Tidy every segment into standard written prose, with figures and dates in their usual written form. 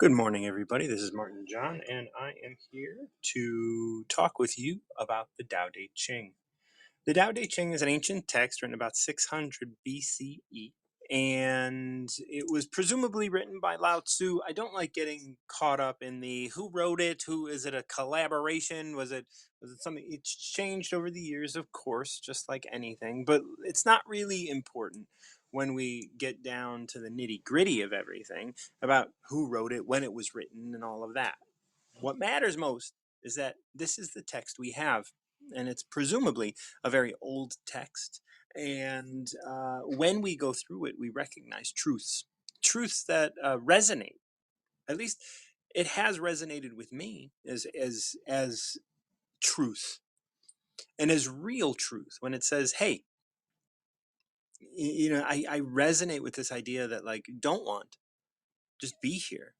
Good morning, everybody. This is Martin John, and I am here to talk with you about the Tao Te Ching. The Tao Te Ching is an ancient text written about 600 BCE, and it was presumably written by Lao Tzu. I don't like getting caught up in the who wrote it, who is it a collaboration, was it something it's changed over the years, of course, just like anything, but it's not really important when we get down to the nitty-gritty of everything about who wrote it, when it was written, and all of that. What matters most is that this is the text we have, and it's presumably a very old text. And when we go through it, we recognize truths that resonate. At least it has resonated with me as truth and as real truth. When it says, "Hey, I resonate with this idea that like don't want, just be here."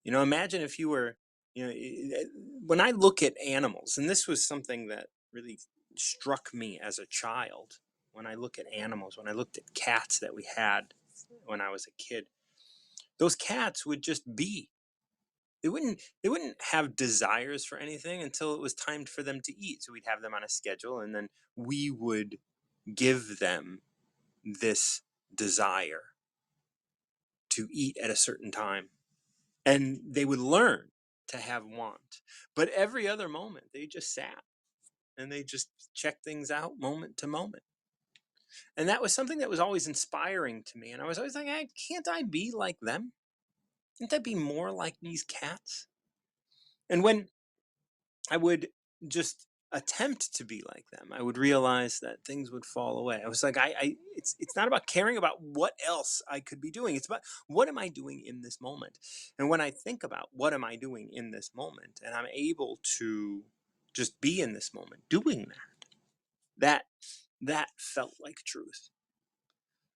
Imagine if you were, when I look at animals, and this was something that really struck me as a child. When I look at animals, when I looked at cats that we had when I was a kid, those cats would just be. They wouldn't have desires for anything until it was time for them to eat. So we'd have them on a schedule, and then we would give them this desire to eat at a certain time, and they would learn to have want. But every other moment, they just sat and they just checked things out moment to moment. And that was something that was always inspiring to me. And I was always like, hey, can't I be like them? Can't I be more like these cats? And when I would just attempt to be like them, I would realize that things would fall away. I was like, it's not about caring about what else I could be doing. It's about what am I doing in this moment. And when I think about what am I doing in this moment, and I'm able to just be in this moment doing that, that felt like truth.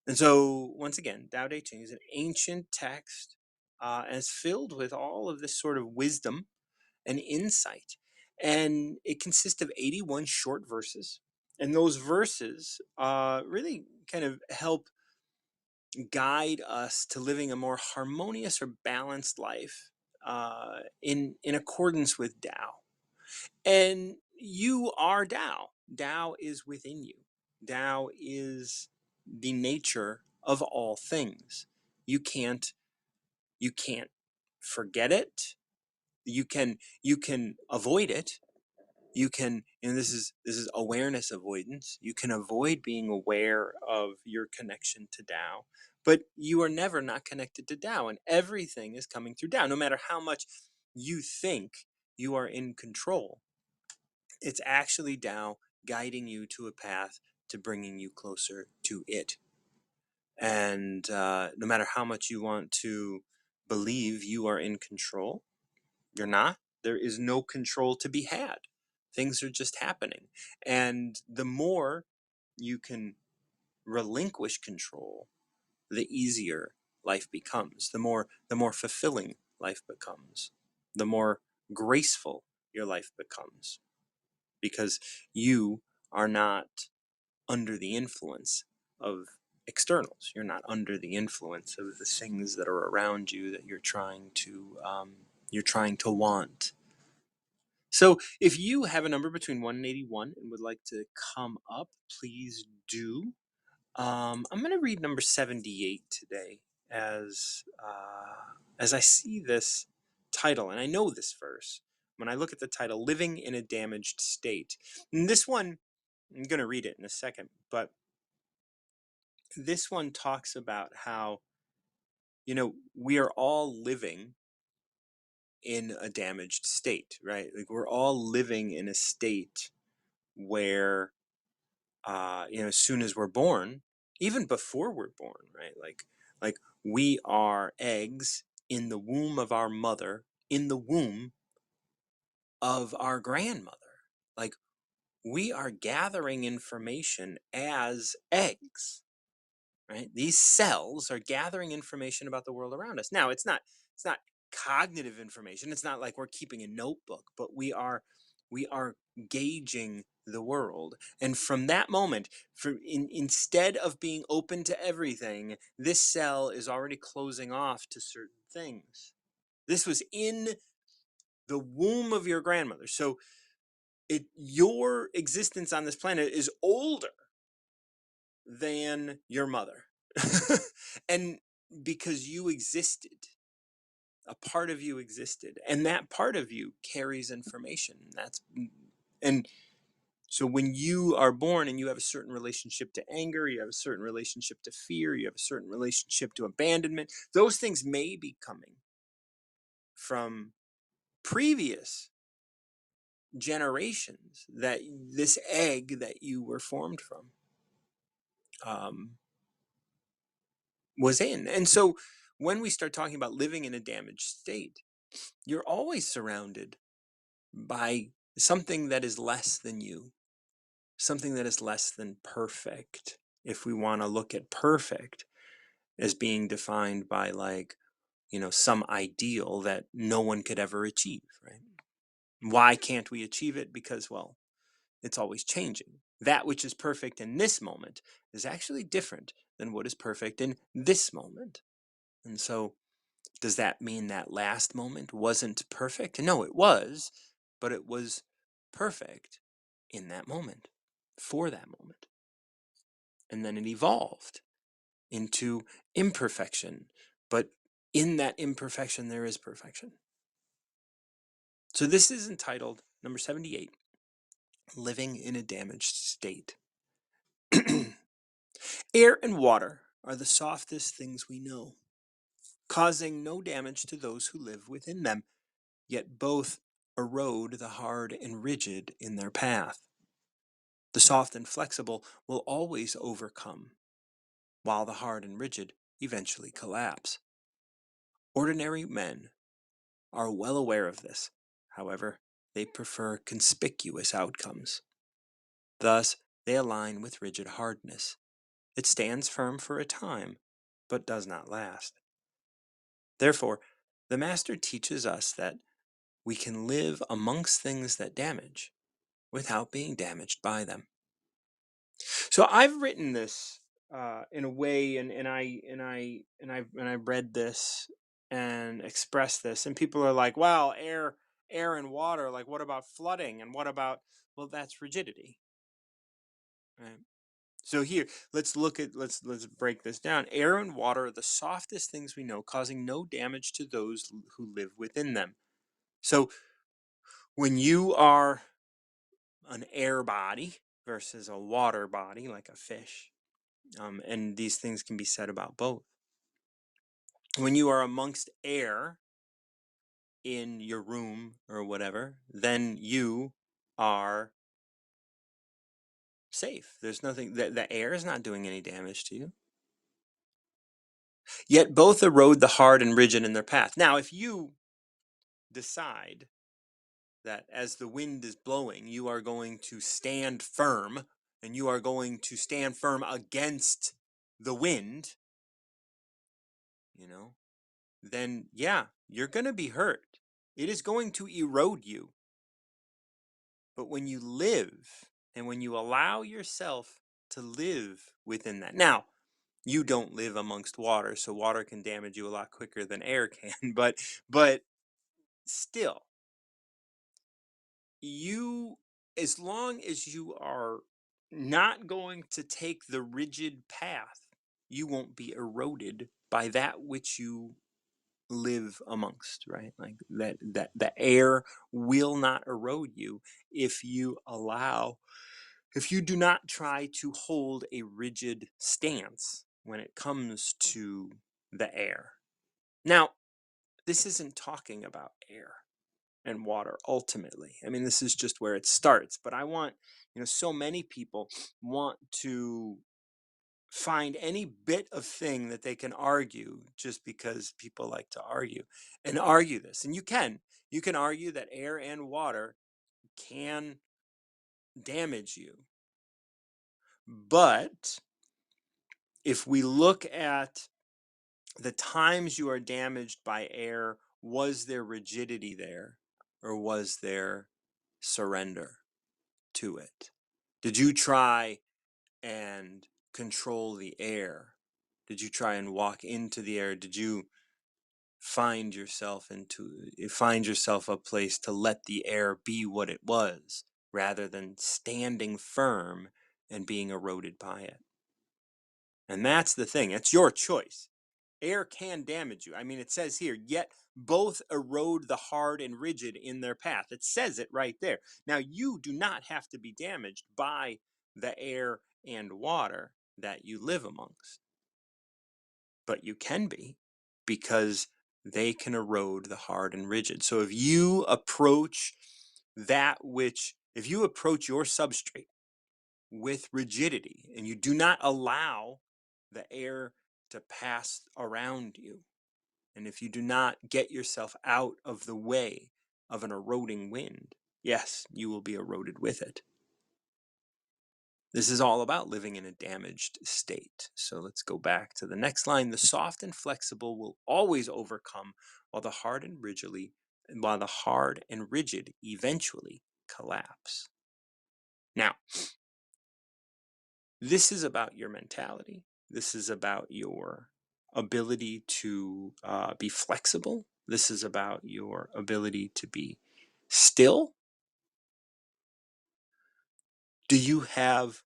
And so once again, Tao Te Ching is an ancient text, and it's filled with all of this sort of wisdom and insight. And it consists of 81 short verses. And those verses really kind of help guide us to living a more harmonious or balanced life in accordance with Tao. And you are Tao. Tao is within you. Tao is the nature of all things. You can't you can't forget it. You can avoid it. You can, and this is awareness avoidance. You can avoid being aware of your connection to Tao, but you are never not connected to Tao, and everything is coming through Tao. No matter how much you think you are in control, it's actually Tao guiding you to a path to bringing you closer to it. And no matter how much you want to believe you are in control, you're not. There is no control to be had. Things are just happening. And the more you can relinquish control, the easier life becomes. The more fulfilling life becomes. The more graceful your life becomes. Because you are not under the influence of externals. You're not under the influence of the things that are around you that you're trying to want. So if you have a number between 1 and 81 and would like to come up, please do. I'm going to read number 78 today as I see this title, and I know this verse. When I look at the title, Living in a Damaged State. And this one, I'm going to read it in a second, but this one talks about how, we are all living in a damaged state, right? Like we're all living in a state where as soon as we're born, even before we're born, right? Like we are eggs in the womb of our mother, in the womb of our grandmother. Like we are gathering information as eggs, right? These cells are gathering information about the world around us. Now, it's not cognitive information. It's not like we're keeping a notebook, but we are gauging the world. And from that moment, instead of being open to everything, this cell is already closing off to certain things. This was in the womb of your grandmother. So your existence on this planet is older than your mother. And because you existed, a part of you existed, and that part of you carries information. And so when you are born and you have a certain relationship to anger, you have a certain relationship to fear, you have a certain relationship to abandonment, those things may be coming from previous generations, that this egg that you were formed from um, was in. And so when we start talking about living in a damaged state, you're always surrounded by something that is less than you, something that is less than perfect. If we want to look at perfect as being defined by, like, some ideal that no one could ever achieve, right? Why can't we achieve it? Because, well, it's always changing. That which is perfect in this moment is actually different than what is perfect in this moment. And so, does that mean that last moment wasn't perfect? No, it was, but it was perfect in that moment, for that moment. And then it evolved into imperfection, but in that imperfection, there is perfection. So this is entitled, number 78, Living in a Damaged State. Air and water are the softest things we know, causing no damage to those who live within them, yet both erode the hard and rigid in their path. The soft and flexible will always overcome, while the hard and rigid eventually collapse. Ordinary men are well aware of this. However, they prefer conspicuous outcomes. Thus, they align with rigid hardness. It stands firm for a time, but does not last. Therefore, the Master teaches us that we can live amongst things that damage without being damaged by them. So I've written this in a way, and I read this and expressed this, and people are like, "Well, air and water. Like, what about flooding? And what about?" Well, that's rigidity, right? So here, let's break this down. Air and water are the softest things we know, causing no damage to those who live within them. So when you are an air body versus a water body, like a fish, and these things can be said about both. When you are amongst air in your room or whatever, then you are safe. There's nothing, the air is not doing any damage to you. Yet both erode the hard and rigid in their path. Now, if you decide that as the wind is blowing, you are going to stand firm, and you are going to stand firm against the wind, then yeah, you're going to be hurt. It is going to erode you. But when you live and when you allow yourself to live within that, now, you don't live amongst water, so water can damage you a lot quicker than air can, but still, you, as long as you are not going to take the rigid path, you won't be eroded by that which you live amongst, right? Like that the air will not erode you if you allow, if you do not try to hold a rigid stance when it comes to the air. Now, this isn't talking about air and water ultimately. I mean, this is just where it starts, but I want, so many people want to find any bit of thing that they can argue, just because people like to argue and argue this. And you can argue that air and water can damage you. But if we look at the times you are damaged by air, was there rigidity there, or was there surrender to it? Did you try and control the air? Did you try and walk into the air? Did you find yourself a place to let the air be what it was, rather than standing firm and being eroded by it. And that's the thing. It's your choice. Air can damage you. I mean, it says here, yet both erode the hard and rigid in their path. It says it right there. Now, you do not have to be damaged by the air and water that you live amongst, but you can be, because they can erode the hard and rigid. So if you approach your substrate with rigidity and you do not allow the air to pass around you, and if you do not get yourself out of the way of an eroding wind, yes, you will be eroded with it. This is all about living in a damaged state. So let's go back to the next line. The soft and flexible will always overcome, while the hard and rigid eventually collapse. Now, this is about your mentality. This is about your ability to be flexible. This is about your ability to be still. Do you have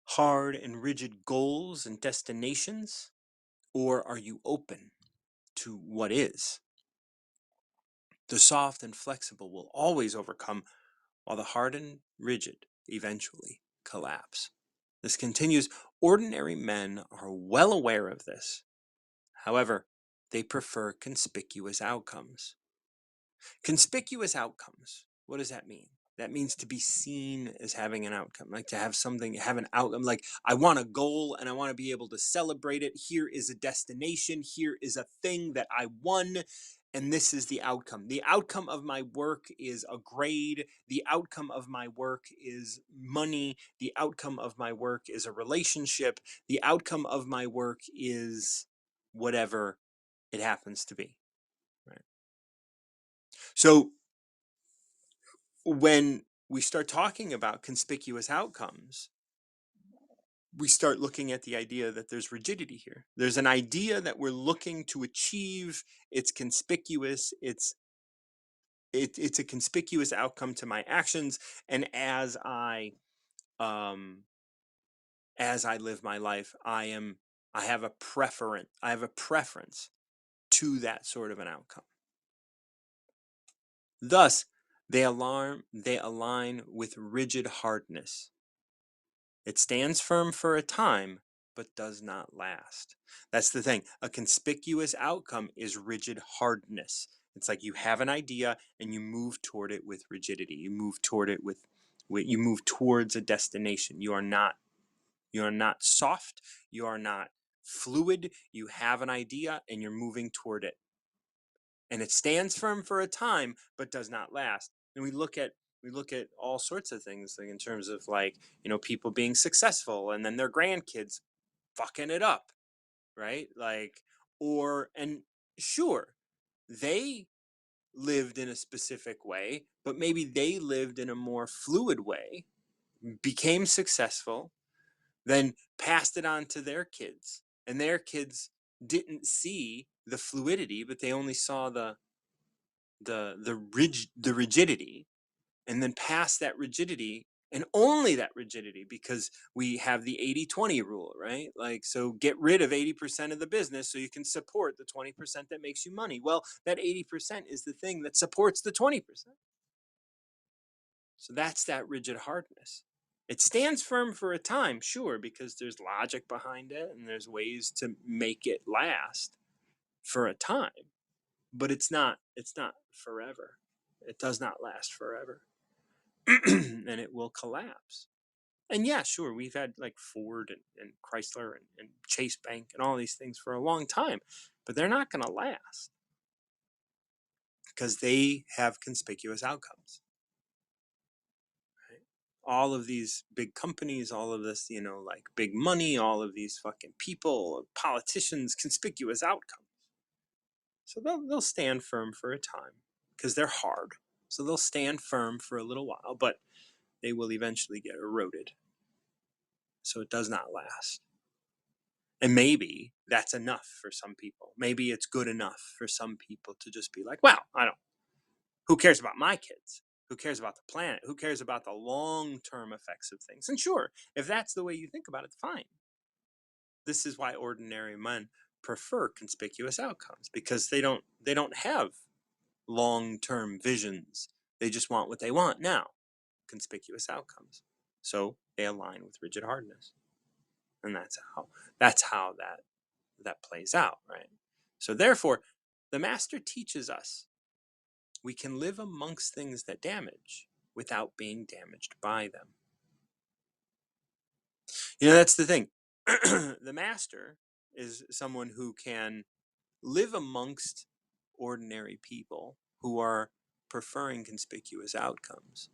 hard and rigid goals and destinations, or are you open to what is? The soft and flexible will always overcome, while the hard and rigid eventually collapse. This continues. Ordinary men are well aware of this. However, they prefer conspicuous outcomes. Conspicuous outcomes. What does that mean? That means to be seen as having an outcome, like to have an outcome. Like, I want a goal and I want to be able to celebrate it. Here is a destination. Here is a thing that I won. And this is the outcome. The outcome of my work is a grade. The outcome of my work is money. The outcome of my work is a relationship. The outcome of my work is whatever it happens to be. Right. So when we start talking about conspicuous outcomes, we start looking at the idea that there's rigidity here. There's an idea that we're looking to achieve. It's conspicuous. It's a conspicuous outcome to my actions. And um, as I live my life, I have a preference to that sort of an outcome. Thus, they align with rigid hardness. It stands firm for a time, but does not last. That's the thing. A conspicuous outcome is rigid hardness. It's like you have an idea and you move toward it with rigidity. You move toward it you move towards a destination. You are not soft. You are not fluid. You have an idea and you're moving toward it. And it stands firm for a time, but does not last. And we look at all sorts of things, like in terms of, like, people being successful and then their grandkids fucking it up, right? Like, and sure, they lived in a specific way, but maybe they lived in a more fluid way, became successful, then passed it on to their kids, and their kids didn't see the fluidity, but they only saw the rigidity, and then pass that rigidity, and only that rigidity, because we have the 80-20 rule, right? Like, so get rid of 80% of the business so you can support the 20% that makes you money. Well, that 80% is the thing that supports the 20%. So that's that rigid hardness. It stands firm for a time, sure, because there's logic behind it and there's ways to make it last for a time, but it's not forever. It does not last forever. And it will collapse. And yeah, sure, we've had like Ford and Chrysler and Chase Bank and all these things for a long time, but they're not going to last because they have conspicuous outcomes. Right? All of these big companies, all of this, like big money, all of these fucking people, politicians, conspicuous outcomes. So they'll stand firm for a time because they're hard. So they'll stand firm for a little while, but they will eventually get eroded. So it does not last. And maybe that's enough for some people. Maybe it's good enough for some people to just be like, well, I don't, who cares about my kids? Who cares about the planet? Who cares about the long term effects of things? And sure, if that's the way you think about it, fine. This is why ordinary men prefer conspicuous outcomes, because they don't have long-term visions. They just want what they want now, conspicuous outcomes. So they align with rigid hardness. And that's how that plays out, right? So therefore, the master teaches us we can live amongst things that damage without being damaged by them. That's the thing. The master is someone who can live amongst ordinary people who are preferring conspicuous outcomes.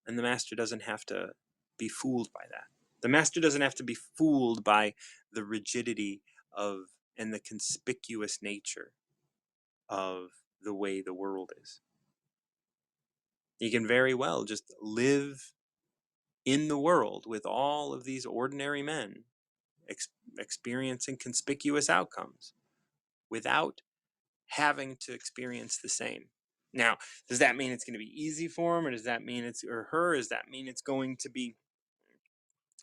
And the master doesn't have to be fooled by that. The master doesn't have to be fooled by the rigidity of and the conspicuous nature of the way the world is. He can very well just live in the world with all of these ordinary men experiencing conspicuous outcomes without having to experience the same. Now, does that mean it's going to be easy for him, or does that mean it's or her? Does that mean it's going to be?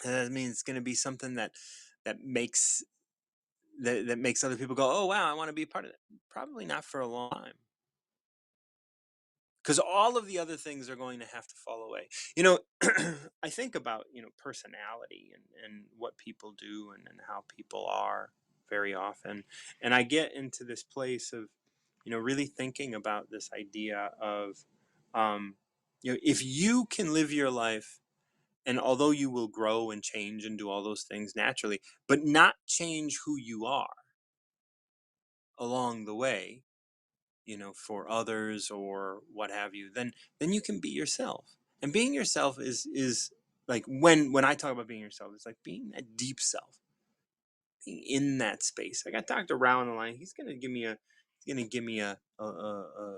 That means it's going to be something that makes that makes other people go, "Oh wow, I want to be a part of that." Probably not for a long time, because all of the other things are going to have to fall away. I think about personality and what people do and how people are very often, and I get into this place of really thinking about this idea of if you can live your life, and although you will grow and change and do all those things naturally, but not change who you are along the way, for others or what have you, then you can be yourself. And being yourself is like when I talk about being yourself, it's like being that deep self, being in that space. I got Dr. Rao on the line. He's gonna give me a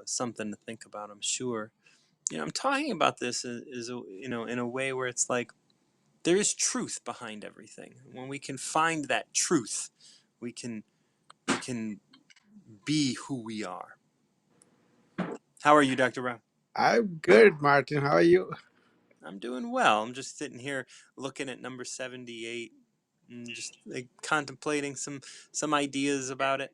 something to think about, I'm sure. I'm talking about this in a way where it's like there is truth behind everything. When we can find that truth, we can be who we are. How are you, Dr. Rao? I'm good, Martin. How are you? I'm doing well. I'm just sitting here looking at number 78 and just like contemplating some ideas about it.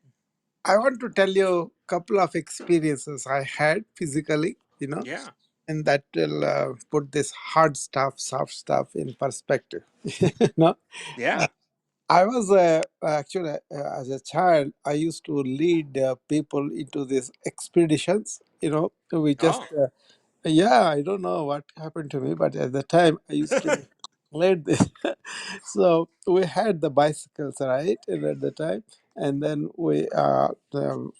I want to tell you a couple of experiences I had physically, Yeah. and that will put this hard stuff, soft stuff in perspective. you know, Yeah. Uh, I was actually, as a child, I used to lead people into these expeditions. We just Oh. yeah, I don't know what happened to me, but at the time I used to lead this. So we had the bicycles, right, and at the time, and then we, go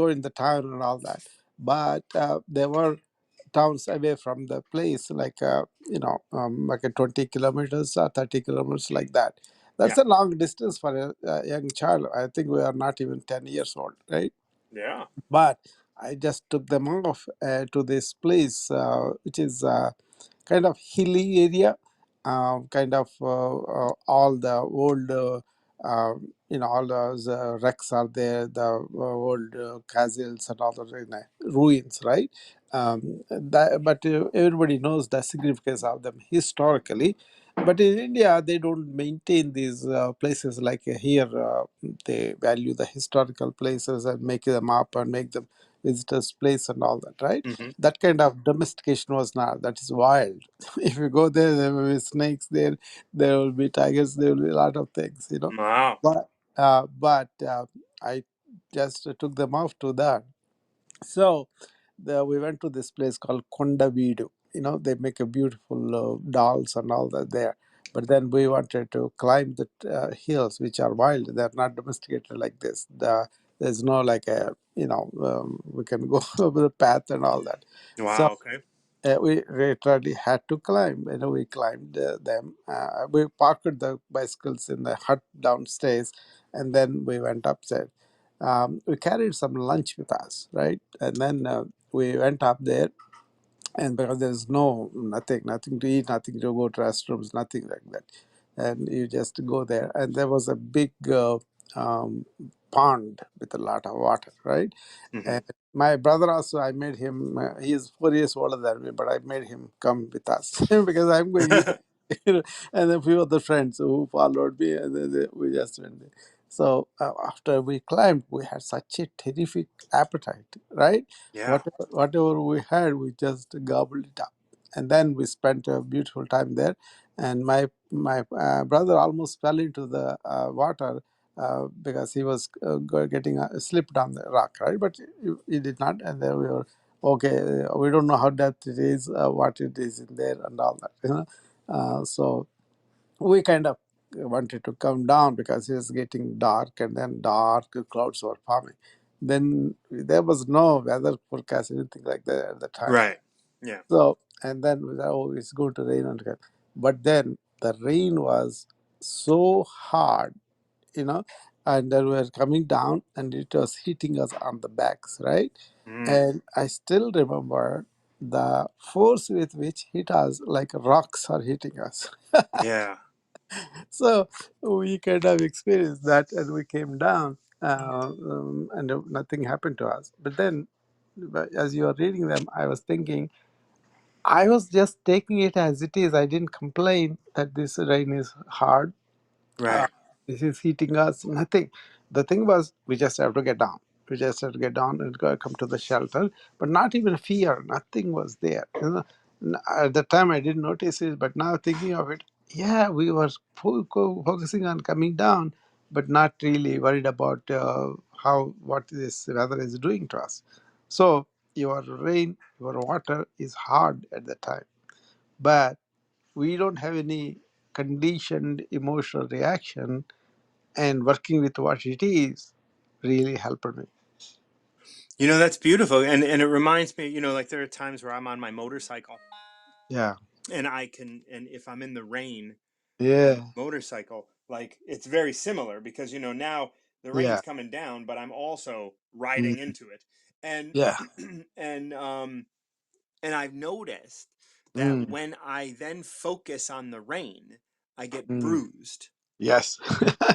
in the town and all that. But there were towns away from the place, like a 20 kilometers or 30 kilometers, like that. That's Yeah. a long distance for a young child. I think we are not even 10 years old, right? Yeah. But I just took them off to this place, which is kind of hilly area, kind of all the old, all those wrecks are there, the old castles and all the ruins, right? But everybody knows the significance of them historically. But in India, they don't maintain these places like here. They value the historical places and make them up and make them visitors place and all that, right? Hmm. That kind of domestication was not. That is wild. If you go there will be snakes there. There will be tigers. There will be a lot of things. Wow. But I just took them off to that. So we went to this place called Kondavidu. They make a beautiful dolls and all that there. But then we wanted to climb the hills, which are wild. They're not domesticated like this. There's no like we can go over the path and all that. So Wow. Okay. we literally had to climb. We climbed them. We parked the bicycles in the hut downstairs, and then we went upstairs. We carried some lunch with us, right? And then we went up there, and because there's nothing to eat, nothing to go to restrooms, nothing like that. and you just go there. And there was a big um, pond with a lot of water, right? Hmm. And my brother also, I made him. He is 4 years older than me, but I made him come with us because I'm going. You know, and a few other friends who followed me, and then we just went there. So after we climbed, we had such a terrific appetite, right? Yeah. Whatever we had, we just gobbled it up, and then we spent a beautiful time there. And my brother almost fell into the water because he was getting slipped on the rock, right? But he did not, and then we were okay. We don't know how depth it is, what it is in there, and all that, you know. So we kind of wanted to come down because it was getting dark, and then dark clouds were forming. Then there was no weather forecast, anything like that at the time. Right. Yeah. So, and then we thought, oh, it's going to rain on the. But then the rain was so hard, you know, and then we were coming down, and it was hitting us on the backs, right? Mm. And I still remember the force with which hit us, like rocks are hitting us. Yeah. So we kind of experienced that, and we came down, and nothing happened to us. But then, as you are reading them, I was thinking, I was just taking it as it is. I didn't complain that this rain is hard. uh, Right. this is heating us. Nothing. The thing was, we just have to get down. We just have to get down and come to the shelter. But not even fear. Nothing was there. You know, at the time I didn't notice it, but now thinking of it, yeah, we were focusing on coming down, but not really worried about how what this weather is doing to us. So your rain, your water is hard at the time, but we don't have any conditioned emotional reaction, and working with what it is really helped me. That's beautiful, and it reminds me, like there are times where I'm on my motorcycle, Yeah, and if I'm in the rain on yeah, the motorcycle, like it's very similar because now the rain's yeah, coming down, but I'm also riding mm, into it, and yeah, and I've noticed that mm, when I then focus on the rain, I get mm, bruised. yes,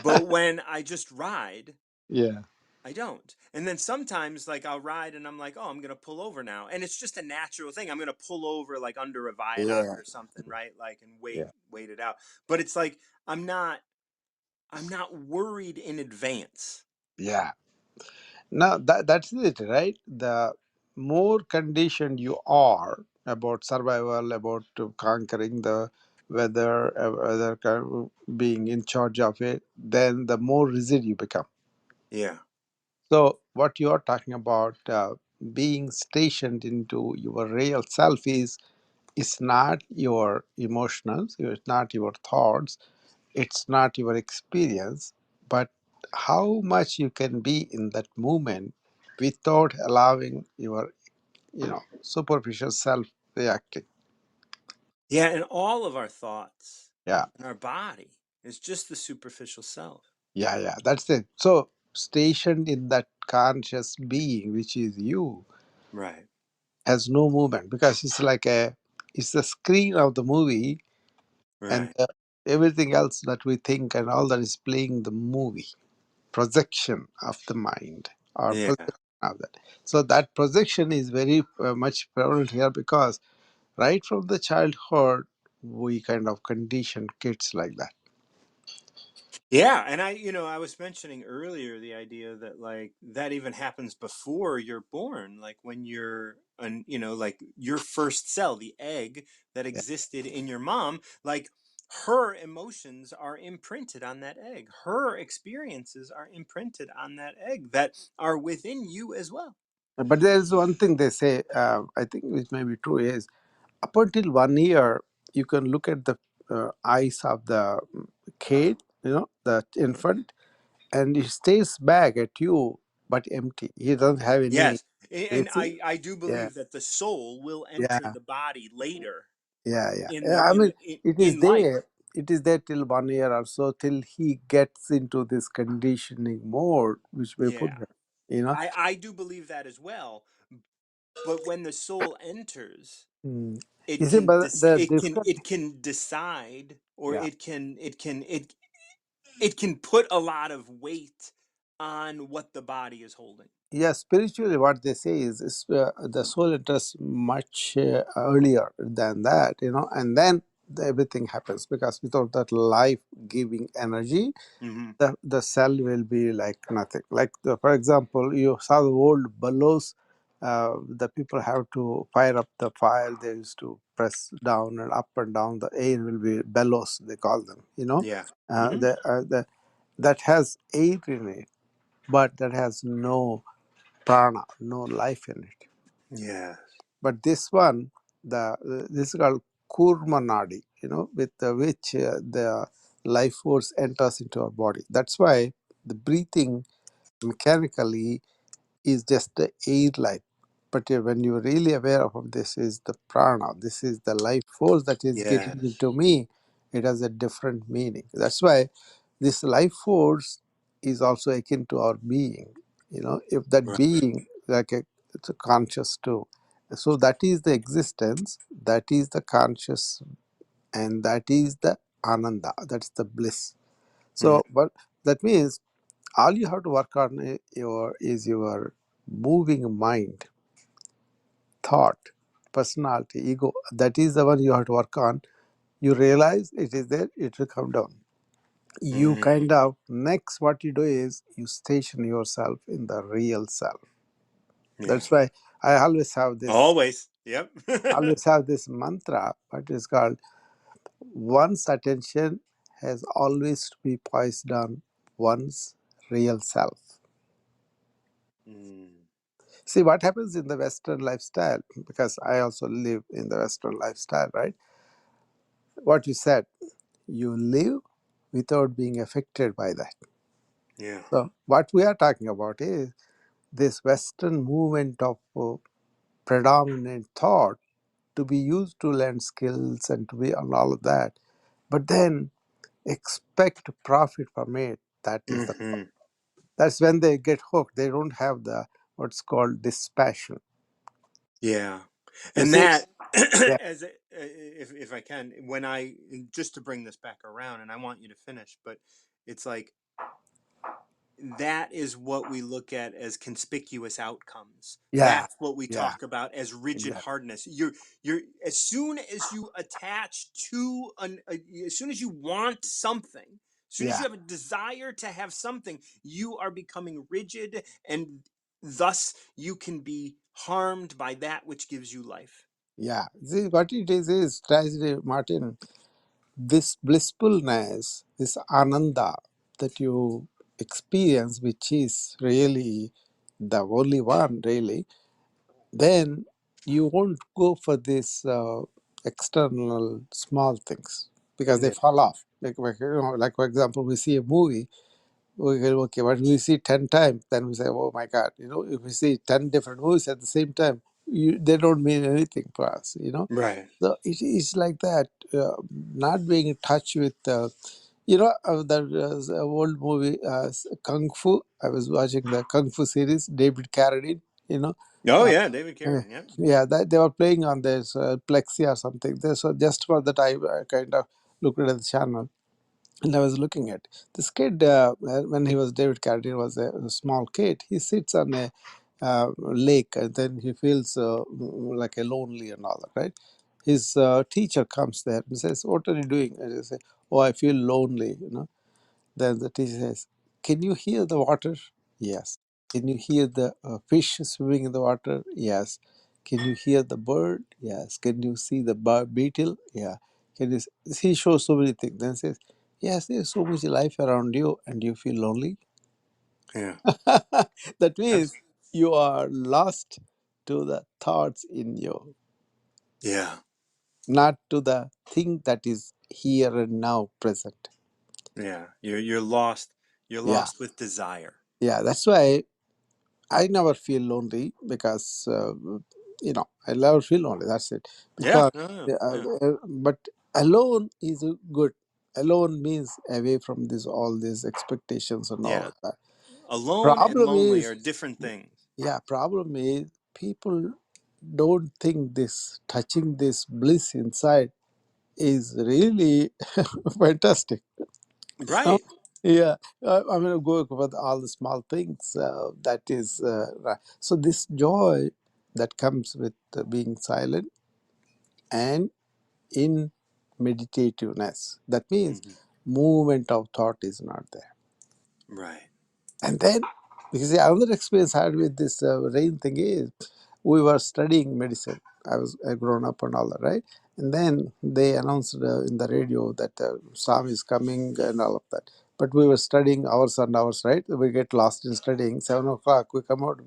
But when I just ride, yeah, I don't. And then sometimes, like, I'll ride and I'm like, oh, I'm going to pull over now. And it's just a natural thing. I'm going to pull over, like, under a viaduct yeah, or something, right? Like, and yeah, wait it out. But it's like, I'm not, I'm not worried in advance. yeah. Now that's it, right? The more conditioned you are about survival, about conquering the weather, being in charge of it, then the more rigid you become. Yeah. So, what you are talking about, being stationed into your real self, is not your emotions, it's not your thoughts, it's not your experience, but how much you can be in that moment without allowing your, superficial self reacting. Yeah. And all of our thoughts Yeah, and our body is just the superficial self. yeah, yeah. That's it. So, stationed in that conscious being, which is you, Right. has no movement because it's the screen of the movie, and Right. everything else that we think and all that is playing the movie projection of the mind, or Yeah. projection of that. So that projection is very much prevalent here because right from the childhood we kind of condition kids like that. Yeah, and I was mentioning earlier the idea that like that even happens before you're born, like when you're an, like your first cell, the egg that Yeah. existed in your mom, like her emotions are imprinted on that egg. Her experiences are imprinted on that egg that are within you as well. But there is one thing they say, I think which may be true, is up until 1 year you can look at the eyes of the kid, the infant, and he stays back at you but empty. He doesn't have any. Yes. You And see? I do Yeah, believe that the soul will enter yeah, the body later yeah, yeah. in Yeah, the I mean, it is in life. there. It is there till 1 year or so, till he gets into this conditioning mode, which we put Yeah. him. You know. I do believe that as well. But when the soul enters, Mm. You it see, can but the it can difference. it can decide or yeah. it can put a lot of weight on what the body is holding. Yeah, spiritually, what they say is the soul enters much earlier than that, and then everything happens, because without that life-giving energy, Hmm. the cell will be like nothing. Like, for example, you saw the old bellows. The people have to fire up the fire. They used to press down and up and down. The air will be bellows, they call them. Yeah. Uh, Hmm. the, uh, the, that has air in it, but that has no prana, no life in it. Yeah. But this one, this is called kurma nadi, with which the life force enters into our body. That's why the breathing mechanically is just the air life. But when you're really aware of this is the prana, this is the life force that is getting Yes. into me, it has a different meaning. That's why this life force is also akin to our being. If that Right. being, it's a conscious too. So that is the existence, that is the conscious, and that is the ananda, that's the bliss. Mhm. So, but that means all you have to work on your moving mind, thought, personality, ego. That is the one you have to work on. You realize it is there, it will come down. You Mhm. kind of, next what you do is you station yourself in the real self. Yeah. That's why I always have this Always. Yep. always have this mantra, what is called, one's attention has always to be poised on one's real self. Mm. See what happens in the Western lifestyle, because I also live in the Western lifestyle, right? What you said, you live without being affected by that. Yeah. So, what we are talking about is this Western movement of predominant thought to be used to learn skills and to be on all of that, but then expect profit from it. That is the Hmm. that's when they get hooked. They don't have the what's called dispassion. Yeah. You And see, that, yeah, as if I can, when I just to bring this back around, and I want you to finish, but it's like that is what we look at as conspicuous outcomes. yeah, That's what we yeah, talk about as rigid exactly, hardness. You're as soon as you attach to as soon as you want something, as soon as yeah, you have a desire to have something, you are becoming rigid, and thus you can be harmed by that which gives you life. yeah. See, what it is tragedy, Martin. This blissfulness, this ananda that you experience, which is really the only one, really, then you won't go for these external small things, because they Yeah. fall off. Like for example, we see a movie. Okay, but we see 10 times, then we say, "Oh my God!" If we see 10 different movies at the same time, they don't mean anything for us. Right. So it is like that. Not being in touch with, the old movie Kung Fu. I was watching the Kung Fu series, David Carradine. You know, Oh uh, yeah, David uh, Carradine. Yep. yeah, that they were playing on this Plexi or something. So just for that, I kind of looked at the channel, and I was looking at this kid when he was David Carradine was a small kid. He sits on a lake, and then he feels like a lonely and all that, right? His teacher comes there and says, "What are you doing?" And he says, "Oh, I feel lonely." Then the teacher says, "Can you hear the water?" Yes. "Can you hear the fish swimming in the water?" Yes. "Can you hear the bird?" Yes. "Can you see the beetle?" Yeah. Can you? He shows so many things. Then says, "Yes, there's so much life around you, and you feel lonely." Yeah. That means Abs- you are lost to the thoughts in you, Yeah. not to the thing that is here and now present. Yeah. You're lost. You're Yeah. lost with desire. Yeah. That's why I never feel lonely, because I never feel lonely. That's it. Yeah. Because, No. No. Yeah. but alone is good. Alone means away from this all these expectations and all Yeah. of that. Alone and Problem lonely is, are different things. yeah. Problem is people don't think this touching this bliss inside is really fantastic. Oh, Right. yeah, I'm going to go with all the small things. That is right. So this joy that comes with being silent and in meditativeness. That means Hmm. movement of thought is not there. Right. And then, because the other experience I had with this rain thing is, we were studying medicine. I was grown up and all that, right? And then they announced in the radio that storm is coming and all of that. But we were studying hours and hours, right? We get lost in studying. 7 o'clock, we come out,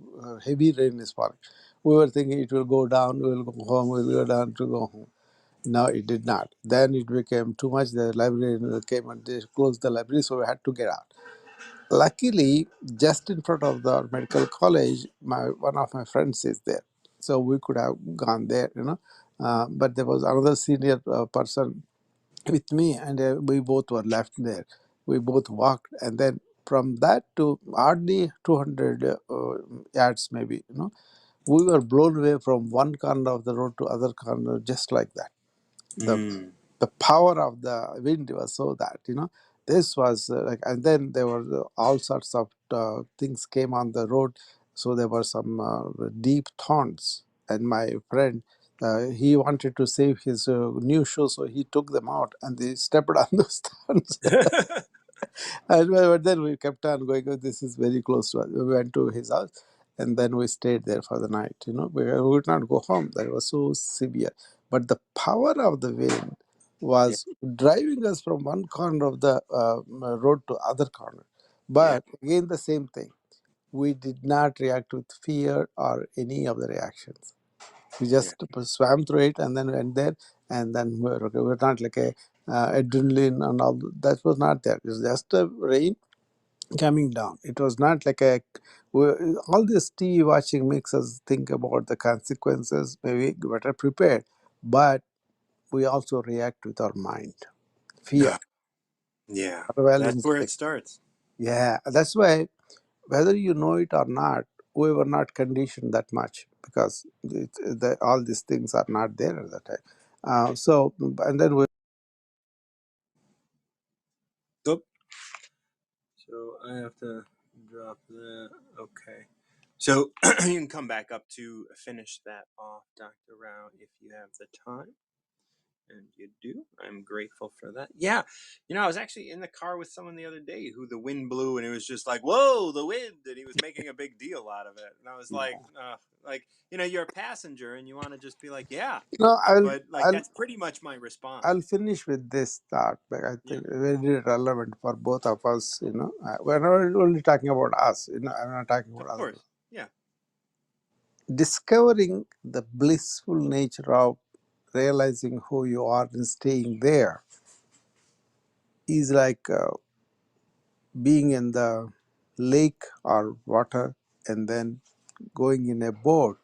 heavy rain is falling. We were thinking it will go down, we will go home, we will go down to go home. No, it did not. Then it became too much. The library came and they closed the library, so we had to get out. Luckily, just in front of the medical college, my one of my friends is there, so we could have gone there. But there was another senior person with me, and we both were left there. We both walked, and then from that to hardly 200 yards, maybe. We were blown away from one corner of the road to other corner, just like that. the Mm. the power of the wind was so that this was like. And then there were all sorts of things came on the road. So there were some deep thorns, and my friend, he wanted to save his new shoes, so he took them out and they stepped on those thorns. But then we kept on going. "Oh, this is very close to us." We went to his house, and then we stayed there for the night. We would not go home. That was so severe. But the power of the wind Yeah. was driving us from one corner of the road to other corner. Yeah. But again, the same thing. We did not react with fear or any of the reactions. We Yeah. just swam through it and then went there, and then we're okay. We're not like a adrenaline and all that was not there. It was just a rain coming down. It was not like all this TV watching makes us think about the consequences, maybe better prepared, but we also react with our mind, fear, No. Yeah. That's surveillance. where it starts. Yeah, that's why whether you know it or not, we were not conditioned that much because all these things are not there at that time. So, and then we. Oop. So I have to drop that. Okay. So you can come back up to finish that off, Dr. Rao, if you have the time. And you do. I'm grateful for that. Yeah. I was actually in the car with someone the other day who the wind blew and it was just like, whoa, the wind. And he was making a big deal out of it. And I was like, you're a passenger and you want to just be like, yeah. No, But like, I'll that's pretty much my response. I'll finish with this thought, but I Yeah. think very relevant for both of us. We're not only talking about us. I'm not talking about Of other people. course. Yeah. Discovering the blissful nature of realizing who you are and staying there is like being in the lake or water and then going in a boat,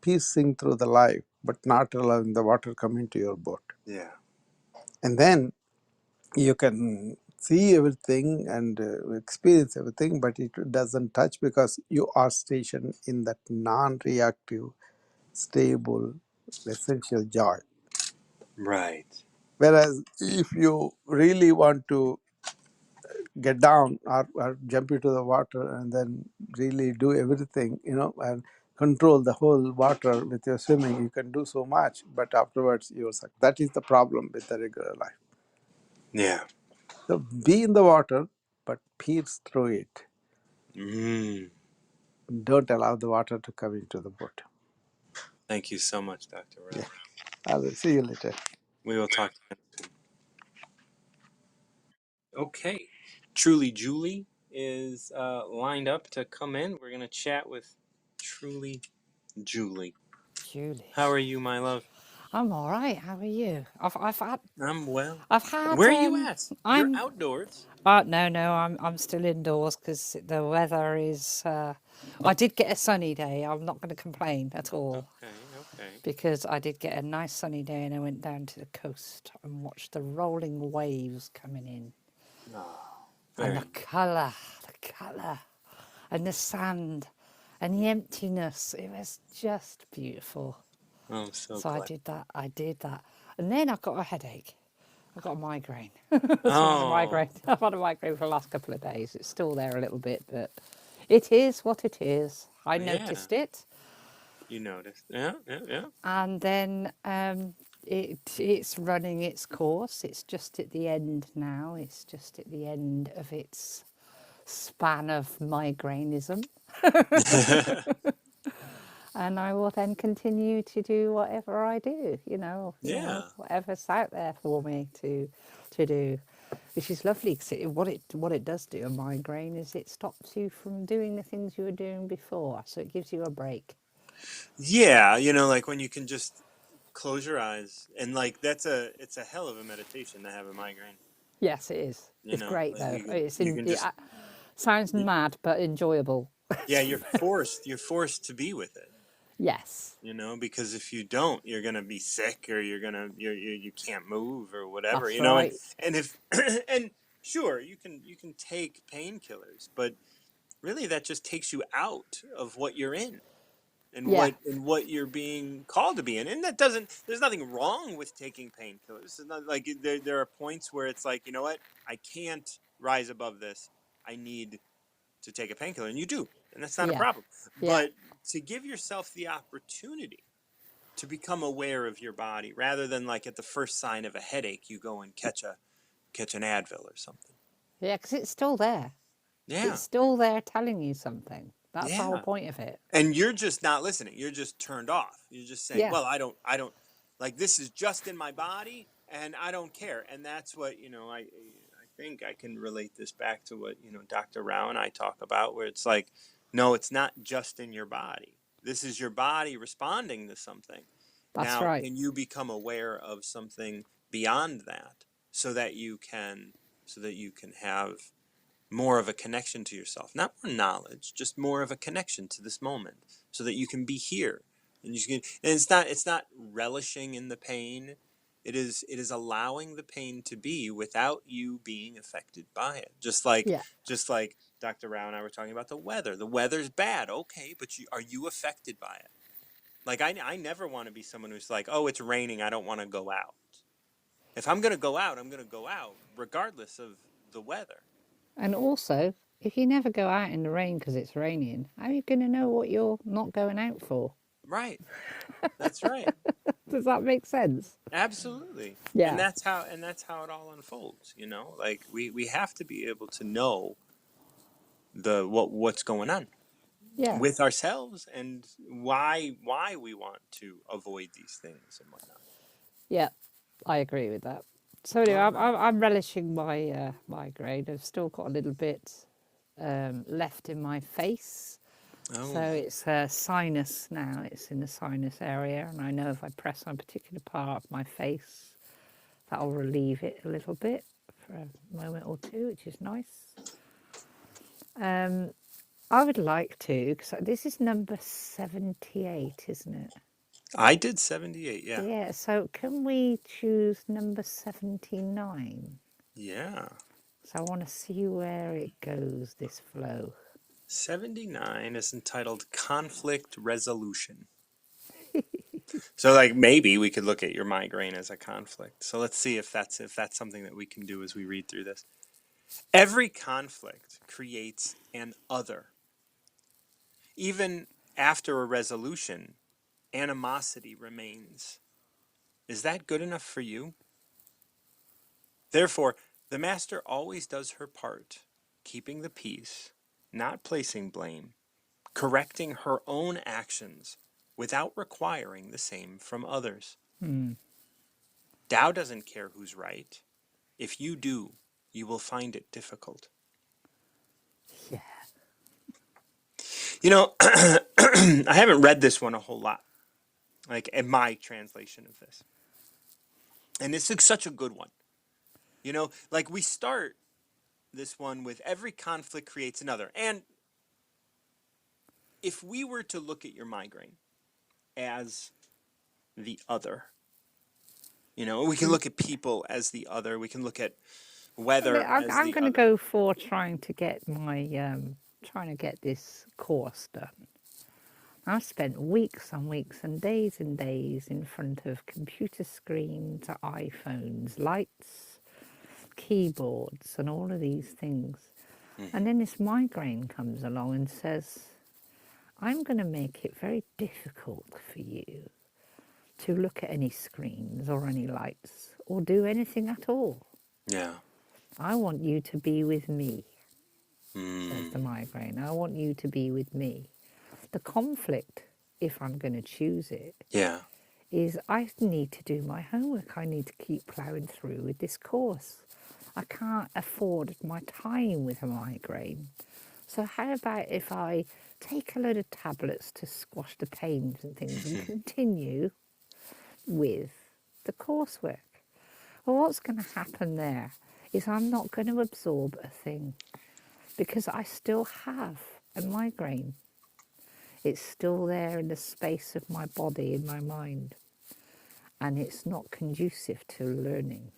piercing through the life, but not allowing the water come into your boat. Yeah. And then you can see everything and experience everything, but it doesn't touch because you are stationed in that non-reactive, stable, essential joy. Right. Whereas if you really want to get down or jump into the water and then really do everything, and control the whole water with your swimming, you can do so much, but afterwards you're stuck. That is the problem with the regular life. Yeah. So be in the water, but pierce through it. Mm. Don't allow the water to come into the boat. Thank you so much, Dr. Rao. Yeah. I will see you later. We will talk again soon. Okay. Truly Julie is lined up to come in. We're going to chat with Truly Julie. Julie. How are you, my love? I'm all right. How are you? I'm well. I've had Where are you at? You're I'm outdoors. no, I'm still indoors because the weather is I did get a sunny day. I'm not going to complain at all Okay, okay. because I did get a nice sunny day and I went down to the coast and watched the rolling waves coming in Oh, and very the colour and the sand and the emptiness. It was just beautiful. nice. I'm so So I glad. did that. I did that. And then I got a headache. I got a migraine. So I had a migraine. Oh, I've had a migraine for the last couple of days. It's still there a little bit, but it is what it is. I yeah. noticed it, You noticed. Yeah, yeah, yeah. and then it's running its course. It's just at the end now. It's just at the end of its span of migrainism, and I will then continue to do whatever I do. Yeah. Whatever's out there for me to do, which is lovely. Because what it does do, a migraine, is it stops you from doing the things you were doing before. So it gives you a break. Yeah, like when you can just close your eyes and like it's a hell of a meditation to have a migraine. Yes, it is. It's great Like though. you can just Sounds mad, but enjoyable. yeah, you're forced to be with it. Yes, Because if you don't, you're gonna be sick, or you can't move or whatever, that's and right. and if and sure, you can take painkillers, but really that just takes you out of what you're in, and Yeah, what you're being called to be in. And that doesn't there's nothing wrong with taking painkillers. It's not like there are points where it's like, you know what, I can't rise above this, I need to take a painkiller, and you do, and that's not a yeah, problem. yeah. But to give yourself the opportunity to become aware of your body, rather than like at the first sign of a headache you go and catch an Advil or something. Yeah, because it's still there. Yeah, It's still there telling you something. That's the whole yeah. point of it. And you're just not listening, you're just turned off, you're just saying, Yeah, well, I don't like, this is just in my body and I don't care. And that's what, I think I can relate this back to what, Dr. Rao and I talk about, where it's like, no, it's not just in your body, this is your body responding to something. that's Now, right. can you become aware of something beyond that, so that you can have more of a connection to yourself, not more knowledge, just more of a connection to this moment, so that you can be here, and it's not relishing in the pain. It is allowing the pain to be without you being affected by it. Yeah. Just like Dr. Rao and I were talking about the weather. The weather's bad, okay, but are you affected by it? Like, I never want to be someone who's like, oh, it's raining, I don't want to go out. If I'm going to go out, I'm going to go out regardless of the weather. And also, if you never go out in the rain because it's raining, how are you going to know what you're not going out for? Right. That's right. Does that make sense? Absolutely. And Yeah. that's how it all unfolds. Like, we have to be able to know what's going on Yeah. with ourselves, and why we want to avoid these things and whatnot. Yeah. I agree with that. So anyway, All I'm relishing my migraine. I've still got a little bit left in my face. right. So Oh. it's a sinus now. It's in the sinus area, and I know if I press on a particular part of my face, that'll relieve it a little bit for a moment or two, which is nice. I would like to, because this is number 78, isn't it? I did 78, yeah. Yeah, so can we choose number 79? Yeah. So I want to see where it goes, this flow. 79 is entitled Conflict Resolution. So, like, maybe we could look at your migraine as a conflict. So let's see if that's something that we can do as we read through this. Every conflict creates an other. Even after a resolution, animosity remains. Is that good enough for you? Therefore, the master always does her part, keeping the peace, not placing blame, correcting her own actions without requiring the same from others. Tao doesn't care who's right. If you do, you will find it difficult. Yeah. I haven't read this one a whole lot, like in my translation of this. And this is such a good one. Like, we start this one with every conflict creates another. And if we were to look at your migraine as the other, we can look at people as the other, we can look at weather as I'm the going to other. go for trying to get my trying to get this course done. I've spent weeks and days in front of computer screens, iPhones, lights, keyboards, and all of these things. And Hmm. then this migraine comes along and says, I'm going to make it very difficult for you to look at any screens or any lights or do anything at all. Yeah. I want you to be with me, says the Mm. migraine. I want you to be with me. The conflict, if I'm going to choose it, Yeah. is I need to do my homework. I need to keep ploughing through with this course. I can't afford my time with a migraine. So how about if I take a load of tablets to squash the pains and things and continue with the coursework? Well, what's going to happen there is I'm not going to absorb a thing because I still have a migraine. It's still there in the space of my body, in my mind, and it's not conducive to learning.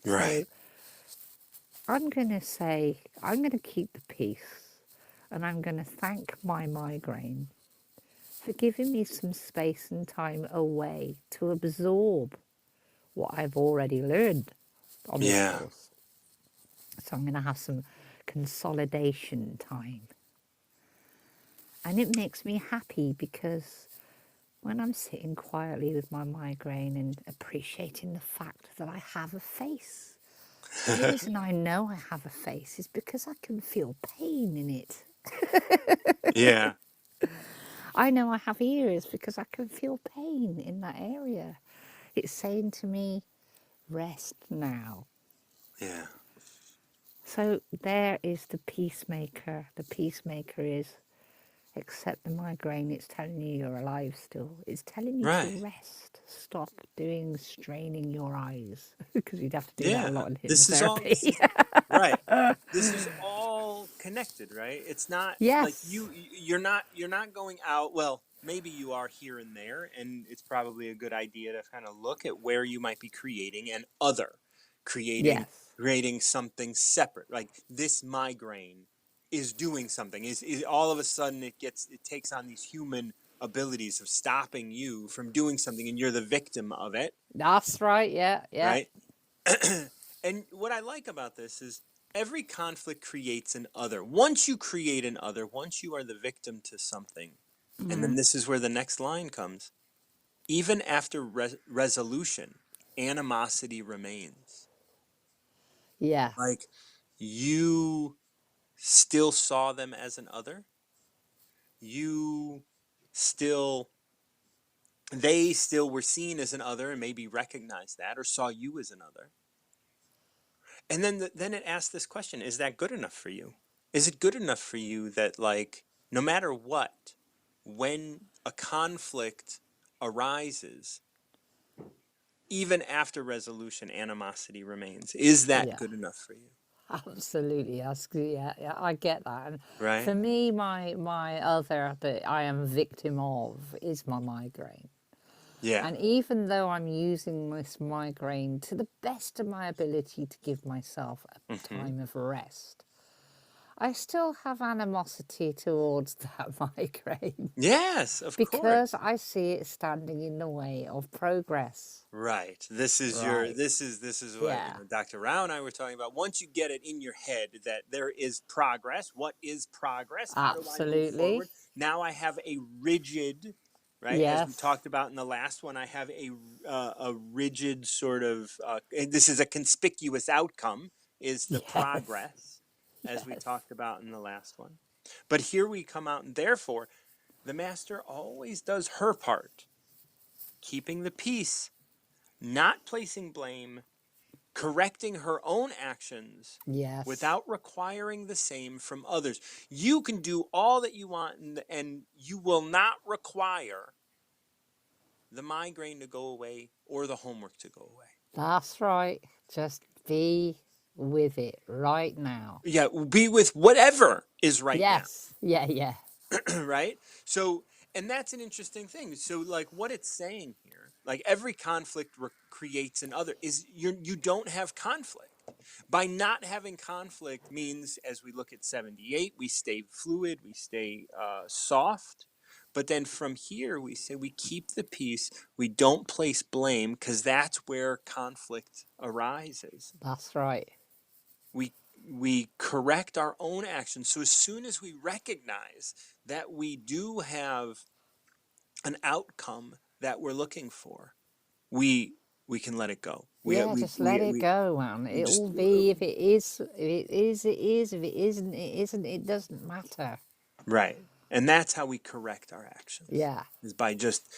Right. So I'm going to say, I'm going to keep the peace and I'm going to thank my migraine for giving me some space and time away to absorb what I've already learned on this Yeah. course. So I'm going to have some consolidation time. And it makes me happy because when I'm sitting quietly with my migraine and appreciating the fact that I have a face, the reason I know I have a face is because I can feel pain in it. Yeah. I know I have ears because I can feel pain in that area. It's saying to me, rest now. Yeah. So there is the peacemaker. The peacemaker is accept the migraine. It's telling you you're alive still. It's telling you to Right. rest. Stop doing straining your eyes because you'd have to do that a Yeah. lot in This is all. This hypnotherapy. is right. This is all connected, right? It's not like Yes. you're not going out. Well, maybe you are here and there, and it's probably a good idea to kind of look at where you might be creating an other, creating Yes. creating something separate. Like this migraine is doing something. Is all of a sudden it takes on these human abilities of stopping you from doing something, and you're the victim of it, That's right. Yeah. Yeah. right? And what I like about this is every conflict creates an other. Once you create an other, once you are the victim to something, and then this is where the next line comes. Even after resolution, animosity remains. Yeah. Like you still saw them as an other. You still, they still were seen as an other and maybe recognized that or saw you as an other. And then it asks this question, is that good enough for you? Is it good enough for you that like no matter what, when a conflict arises, even after resolution, animosity remains? Is that Yeah. good enough for you? Absolutely. Yeah, yeah, I get that. And for Right? me, my other that I am victim of is my migraine. Yeah. And even though I'm using this migraine to the best of my ability to give myself a Hmm. time of rest, I still have animosity towards that migraine Yes, of because course. I see it standing in the way of progress. Right. This is your Right. this is what, Yeah, Dr. Rao and I were talking about. Once you get it in your head that there is progress, what is progress? How do I move absolutely. forward? Now I have a rigid, right? As we Yes, talked about in the last one, I have a rigid sort of this is a conspicuous outcome is the yes, progress as we yes. talked about in the last one. But here we come out and therefore the master always does her part, keeping the peace, not placing blame, correcting her own actions Yes, without requiring the same from others. You can do all that you want, and you will not require the migraine to go away or the homework to go away. that's right. Just be with it right now. Yeah, be with whatever is right now. Yes, yeah, yeah, Right? So, and that's an interesting thing. So, like what it's saying here, like every conflict creates an other. Is you don't have conflict. By not having conflict means, as we look at 78, we stay fluid, we stay soft. But then from here, we say we keep the peace. We don't place blame because that's where conflict arises. That's right. We we correct our own actions. So as soon as we recognize that we do have an outcome that we're looking for, we we can let it go. Yeah, just let it go, man. We It just will be, if it is, if it is, it is. If it isn't, it isn't. It doesn't matter. right. And that's how we correct our actions. Yeah. Is by just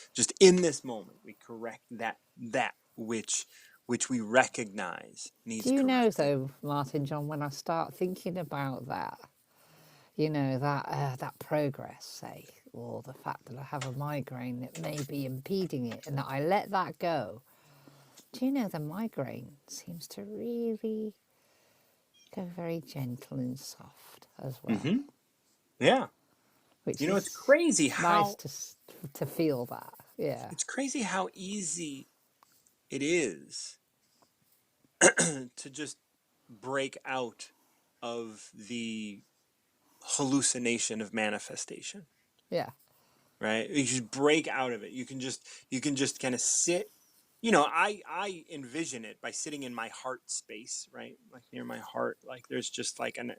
in this moment we correct that which we recognize Do needs you know, correcting. though, Martin John, when I start thinking about that, that progress, say, or the fact that I have a migraine that may be impeding it, and that I let that go, do you know the migraine seems to really go very gentle and soft as well, Mm-hmm. Yeah. which You know, it's is crazy nice how to feel that. Yeah, easy it is to just break out of the hallucination of manifestation, yeah, right? You just break out of it. You can just kind of sit. I envision it by sitting in my heart space, right? Like near my heart. Like there's just like an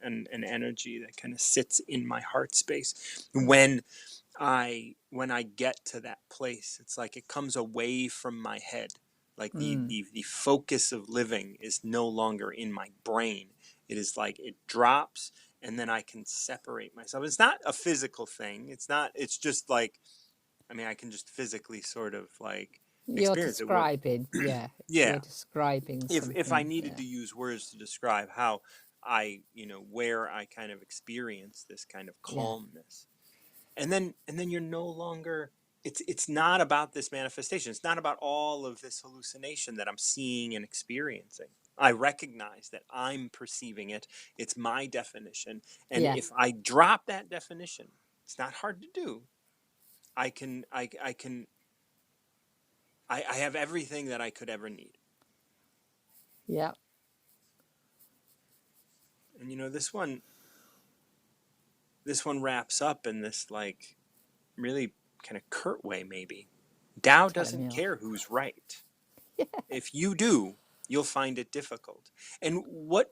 energy that kind of sits in my heart space. When I get to that place, it's like it comes away from my head. Like the focus of living is no longer in my brain. It is like it drops, and then I can separate myself. It's not a physical thing. It's just like, I mean, I can just physically sort of like you're experience it. What describing, yeah, you're Yeah. describing If I something, needed yeah, to use words to describe how where I kind of experience this kind of yeah, calmness, and then you're no longer, it's not about this manifestation. It's not about all of this hallucination that I'm seeing and experiencing. I recognize that I'm perceiving it. It's my definition. And yeah, if I drop that definition, it's not hard to do. I have everything that I could ever need. yeah. And this one wraps up in this like really kind of curt way, maybe. Tao Telling doesn't me off. care who's right. If you do, you'll find it difficult. And what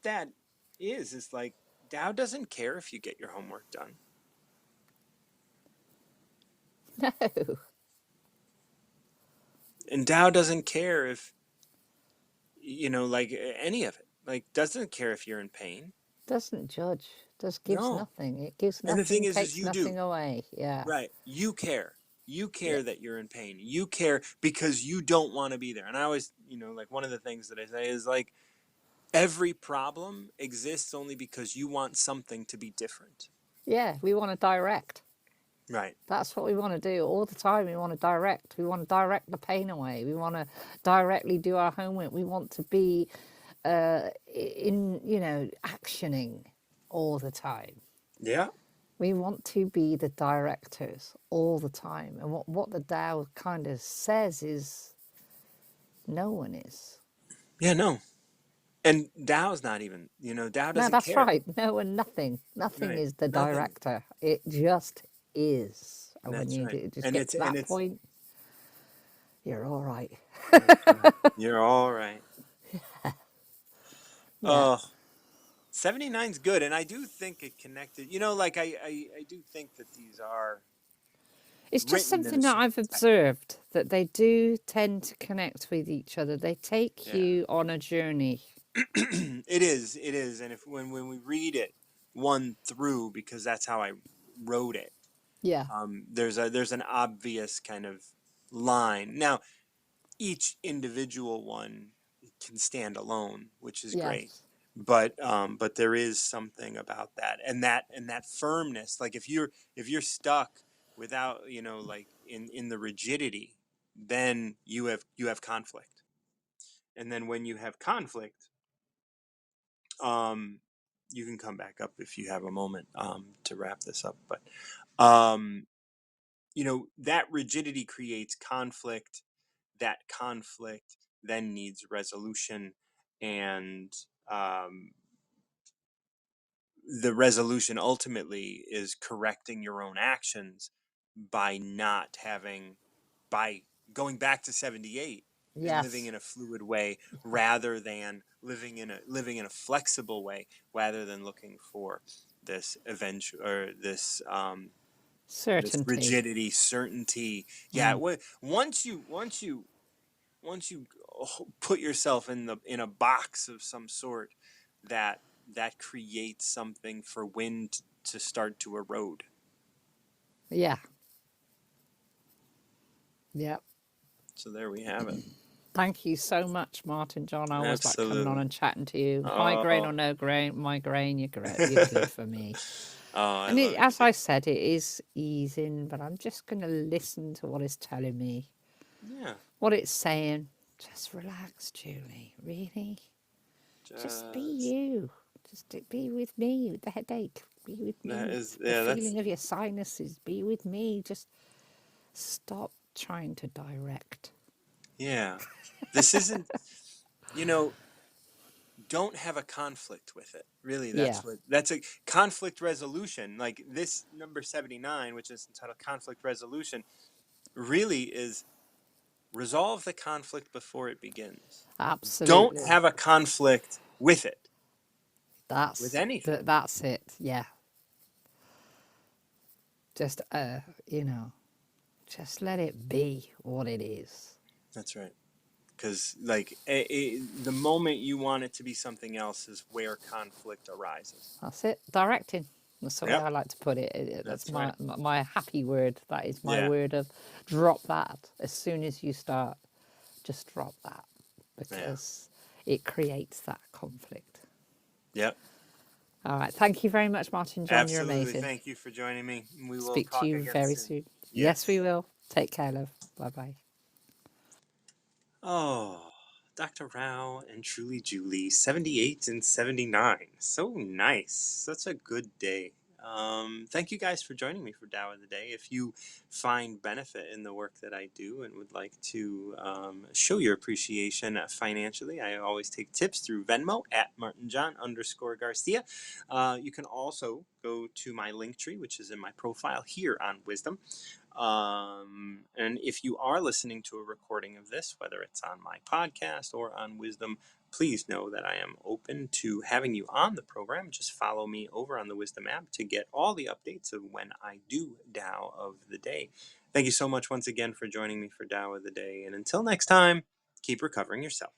that is like Tao doesn't care if you get your homework done. No, And Tao doesn't care if like any of it. Like doesn't care if you're in pain. doesn't judge. Just gives No. nothing. It gives And the thing nothing, is takes you do. nothing away. Yeah, Right. You care. You yeah, care that you're in pain. You care because you don't want to be there. And I always, like one of the things that I say is like every problem exists only because you want something to be different. yeah. We want to direct. Right. That's what we want to do all the time. We want to direct. We want to direct the pain away. We want to directly do our homework. We want to be actioning all the time. Yeah. We want to be the directors all the time. And what the Tao kind of says is no one is. Yeah, no. And Tao's not even, Tao No, doesn't that's care. right. No one, nothing. Nothing Right. is the Nothing. director. It just is. And when That's you right. just And get it's to and that it's point, you're all right. that's right. You're all right. Yeah. Oh, 79's good. And I do think it connected. Like I do think that these are It's just written in a something that certain I've technique. observed that they do tend to connect with each other. They take Yeah. you on a journey. It is. And if when we read it one through, because that's how I wrote it, Yeah. there's an obvious kind of line. Now, each individual one can stand alone, which is great. Yes. But there is something about that, and that firmness. Like if you're stuck without, like in the rigidity, then you have conflict. And then when you have conflict, um, you can come back up if you have a moment to wrap this up. But um, that rigidity creates conflict. That conflict then needs resolution, and um, the resolution ultimately is correcting your own actions by not having, by going back to 78 and living Yes, in a fluid way rather than living in a flexible way, rather than looking for this eventual or this certainty. rigidity, certainty. Yeah, Mm. once you put yourself in a box of some sort, that that creates something for wind to start to erode. Yeah, yeah. So there we have it. Thank you so much, Martin John. I always like coming on Absolutely. and chatting to you. Migraine Oh, or no migraine, you're good for me. oh, I And love it as too. I said, it is easing, but I'm just going to listen to what it's telling me, Yeah, what it's saying. Just relax, Julie. Really? Just be just you. Just be with me with the headache. Be with that me. is, The yeah, that's, feeling of your sinuses. Be with me. Just stop trying to direct. yeah. This isn't, you know, don't have a conflict with it. Really, Yeah, that's a conflict resolution. Like this number 79, which is entitled conflict resolution, really is resolve the conflict before it begins. Don't absolutely. have a conflict with anything. That's it. Yeah. Just you know, just let it be what it is. That's right. Because like the moment you want it to be something else is where conflict arises. That's it. Directing. That's the way Yep, I like to put it. That's that's right. my happy word. That is my Yeah, word of drop that. As soon as you start, just drop that yeah, because it creates that conflict. yep. All right. Thank you very much, Martin John. You're Absolutely. amazing. Thank you for joining me. We will Speak to talk you again very soon. soon. Yes, we Yes. will. Take care, love. Bye bye. Oh, Dr. Rao and Truly Julie, 78 and 79. So nice. Such a good day. Thank you guys for joining me for Tao of the Day. If you find benefit in the work that I do and would like to show your appreciation financially, I always take tips through Venmo at martinjohn_Garcia. You can also go to my link tree, which is in my profile here on Wisdom. And if you are listening to a recording of this, whether it's on my podcast or on Wisdom, please know that I am open to having you on the program. Just follow me over on the Wisdom app to get all the updates of when I do Tao of the Day. Thank you so much once again for joining me for Tao of the Day. And until next time, keep recovering yourself.